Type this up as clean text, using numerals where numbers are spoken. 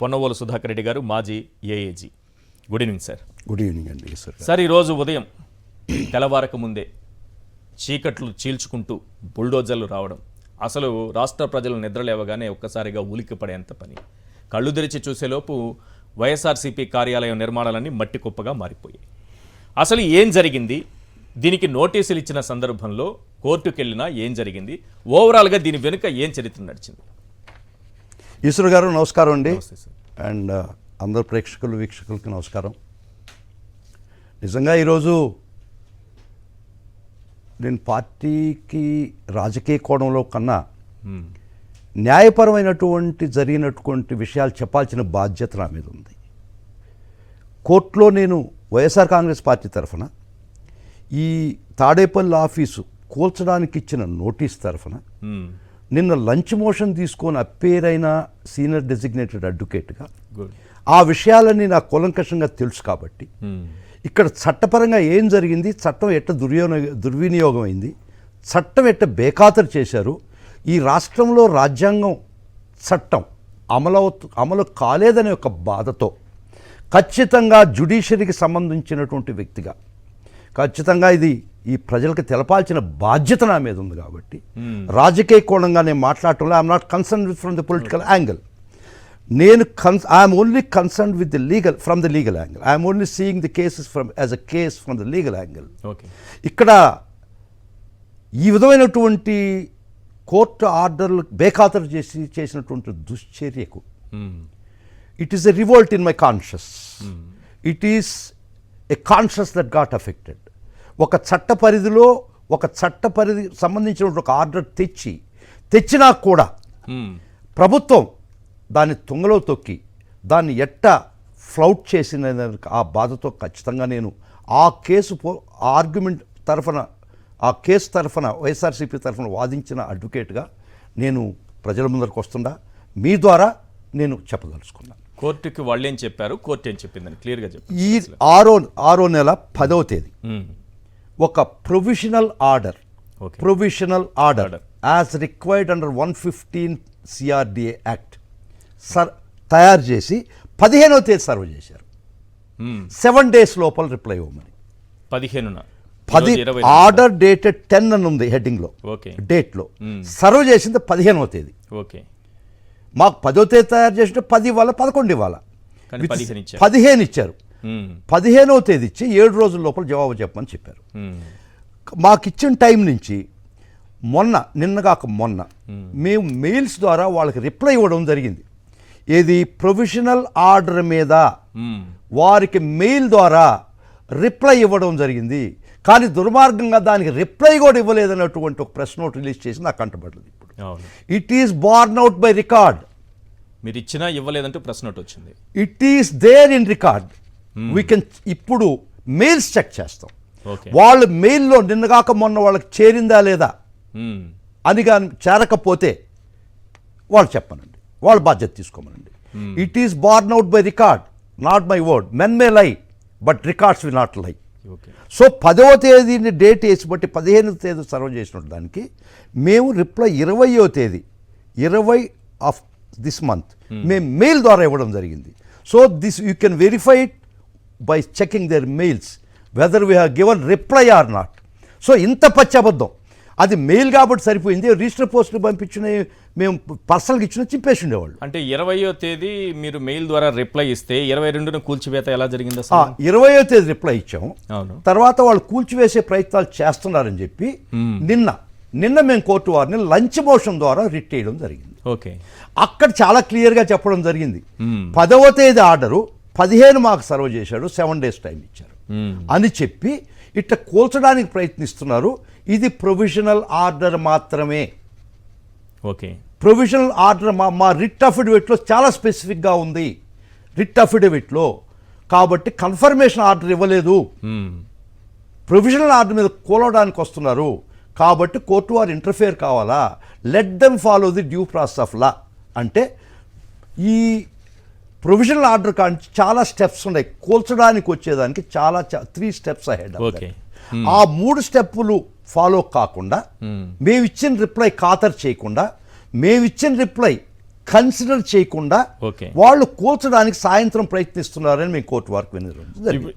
పొన్నవోలు సుధాకర్ రెడ్డి గారు మాజీ AAG. Good evening sir. Good evening అండి. సార్, ఈరోజు ఉదయం తెల్లవారక ముందే చీకట్లు చీల్చుకుంటూ బుల్డోజర్లు రావడం, అసలు రాష్ట్ర ప్రజలు నిద్రలేవగానే ఒక్కసారిగా ఉలిక్కిపడేంత పని. కళ్ళు తెరిచి చూసేలోపు వైఎస్ఆర్సీపీ కార్యాలయం నిర్మాణాలన్నీ మట్టి కుప్పగా మారిపోయాయి. అసలు ఏం జరిగింది? దీనికి నోటీసులు ఇచ్చిన సందర్భంలో కోర్టుకు వెళ్ళినా ఏం జరిగింది? ఓవరాల్గా దీని వెనుక ఏం చరిత్ర నడిచింది? ఈశ్వర్ గారు నమస్కారం అండి. అండ్ అందరు ప్రేక్షకులు వీక్షకులకి నమస్కారం. నిజంగా ఈరోజు నేను పార్టీకి రాజకీయ కోణంలో కన్నా న్యాయపరమైనటువంటి జరిగినటువంటి విషయాలు చెప్పాల్సిన బాధ్యత నా మీద ఉంది. కోర్టులో నేను వైఎస్ఆర్ కాంగ్రెస్ పార్టీ తరఫున ఈ తాడేపల్లి ఆఫీసు కూల్చడానికి ఇచ్చిన నోటీస్ తరఫున నిన్న లంచ్ మోషన్ తీసుకొని అప్పేర్ అయిన సీనియర్ డెసిగ్నేటెడ్ అడ్వకేట్గా ఆ విషయాలన్నీ నాకు కూలంకషంగా తెలుసు కాబట్టి ఇక్కడ చట్టపరంగా ఏం జరిగింది, చట్టం ఎట్ట దుర్వినియోగం అయింది, చట్టం ఎట్ట బేఖాతరు చేశారు, ఈ రాష్ట్రంలో రాజ్యాంగం చట్టం అమలు కాలేదనే ఒక బాధతో ఖచ్చితంగా జ్యుడిషియరీకి సంబంధించినటువంటి వ్యక్తిగా ఖచ్చితంగా ఇది ఈ ప్రజలకు తెలపాల్సిన బాధ్యత నా మీద ఉంది కాబట్టి రాజకీయ కోణంగా నేను మాట్లాడటంలో I'm not concern with from the political angle. నేను I'm only concern with the from the legal angle. I'm only seeing the cases as a case from the legal angle. ఇక్కడ ఈ విధమైనటువంటి కోర్టు ఆర్డర్లు బేఖాతరు చేసినటువంటి దుశ్చర్యకు it is a revolt in my conscious. It is a conscious that got affected. ఒక చట్ట పరిధిలో సంబంధించిన ఒక ఆర్డర్ తెచ్చినా కూడా ప్రభుత్వం దాన్ని తుంగలో తొక్కి దాన్ని ఎట్ట ఫ్లౌట్ చేసిన ఆ బాధతో ఖచ్చితంగా నేను ఆ కేసు తరఫున వైఎస్ఆర్సీపీ తరఫున వాదించిన అడ్వకేట్గా నేను ప్రజల ముందరకు వస్తుండా మీ ద్వారా నేను చెప్పదలుచుకున్నాను. కోర్టుకి వాళ్ళు ఏం చెప్పారు, కోర్టు ఏం చెప్పిందని క్లియర్గా చెప్పారు. ఈ ఆరో నెల 10వ తేదీ ఒక provisional order as required under 115 CRDA act తయారు చేసి 15వ తేదీ సర్వ్ చేశారు. 7 days లోపల రిప్లై ఇవ్వమని. 15 ఆర్డర్ డేటెడ్ 10 అని ఉంది హెడ్డింగ్లో, డేట్లో. సర్వ్ చేసింది 15వ తేదీ. మాకు 10వ తేదీ తయారు చేసింటే 10 ఇవ్వాలా, 11 ఇవ్వాలా, 15 ఇచ్చారు. 15వ తేదీ ఇచ్చి 7 రోజుల లోపల జవాబు చెప్పమని చెప్పారు. మాకు ఇచ్చిన టైం నుంచి నిన్నగాక మొన్న మేము మెయిల్స్ ద్వారా వాళ్ళకి రిప్లై ఇవ్వడం జరిగింది. ఏది ప్రొవిజనల్ ఆర్డర్ మీద వారికి మెయిల్ ద్వారా రిప్లై ఇవ్వడం జరిగింది. కానీ దుర్మార్గంగా దానికి రిప్లై కూడా ఇవ్వలేదన్నటువంటి ఒక ప్రెస్ నోట్ రిలీజ్ చేసి నాకు కంటపడలేదు. ఇప్పుడు it is borne out by record. మీరు ఇచ్చినా ఇవ్వలేదంటూ ప్రెస్ నోట్ వచ్చింది. It is there in record. We can ఇప్పుడు మెయిల్స్ చెక్ చేస్తాం. వాళ్ళు మెయిల్లో నిన్నగాక మొన్న వాళ్ళకి చేరిందా లేదా అని కానీ చేరకపోతే వాళ్ళు చెప్పనండి, వాళ్ళ బాధ్యత తీసుకోమనండి. It is borne out by record, not my word. Men may lie but records will not lie. So 10వ తేదీని డేట్ వేసి బట్టి 15వ తేదీ సర్వ్ చేసిన దానికి మేము రిప్లై 20వ తేదీ 20 ఆఫ్ దిస్ మంత్ మేము మెయిల్ ద్వారా ఇవ్వడం జరిగింది. So this you can verify it by checking their mails whether we have given reply or not. So ఇంత పచ్చబద్ధం. అది మెయిల్ కాబట్టి సరిపోయింది. రిజిస్టర్ పోస్టులు పంపించిన మేము పర్సనల్గా ఇచ్చిన చింపేసి ఉండేవాళ్ళు. అంటే 20వ తేదీ మీరు మెయిల్ ద్వారా రిప్లై ఇస్తే 22న కూల్చివేత ఎలా జరిగింది? 20వ తేదీ రిప్లై ఇచ్చాము. తర్వాత వాళ్ళు కూల్చివేసే ప్రయత్నాలు చేస్తున్నారని చెప్పి నిన్న మేము కోర్టు వారిని లంచ్ మోషన్ ద్వారా రిట్ చేయడం జరిగింది. అక్కడ చాలా క్లియర్గా చెప్పడం జరిగింది. 10వ తేదీ ఆర్డరు 15 మాకు సర్వ్ చేశాడు, 7 days టైం ఇచ్చారు అని చెప్పి ఇట్లా కూల్చడానికి ప్రయత్నిస్తున్నారు. ఇది ప్రొవిజనల్ ఆర్డర్ మాత్రమే. ప్రొవిజనల్ ఆర్డర్ మా రిట్ అఫిడవిట్లో చాలా స్పెసిఫిక్గా ఉంది. రిట్ అఫిడవిట్లో కాబట్టి కన్ఫర్మేషన్ ఆర్డర్ ఇవ్వలేదు. ప్రొవిజనల్ ఆర్డర్ మీద కూలడానికి వస్తున్నారు కాబట్టి కోర్టు వారు ఇంటర్ఫియర్ కావాలా. Let them follow the due process of law. అంటే ఈ ప్రొవిజనల్ ఆర్డర్ కానీ చాలా స్టెప్స్ ఉన్నాయి. కూల్చడానికి వచ్చేదానికి 3 steps అహెడ్. ఆ 3 స్టెప్పులు ఫాలో కాకుండా మేము ఇచ్చిన రిప్లై ఖాతరు చేయకుండా మేము ఇచ్చిన రిప్లై కన్సిడర్ చేయకుండా ఓకే వాళ్ళు కూల్చడానికి సాయంత్రం ప్రయత్నిస్తున్నారని మేము కోర్టు వారికి వినడం జరిగింది.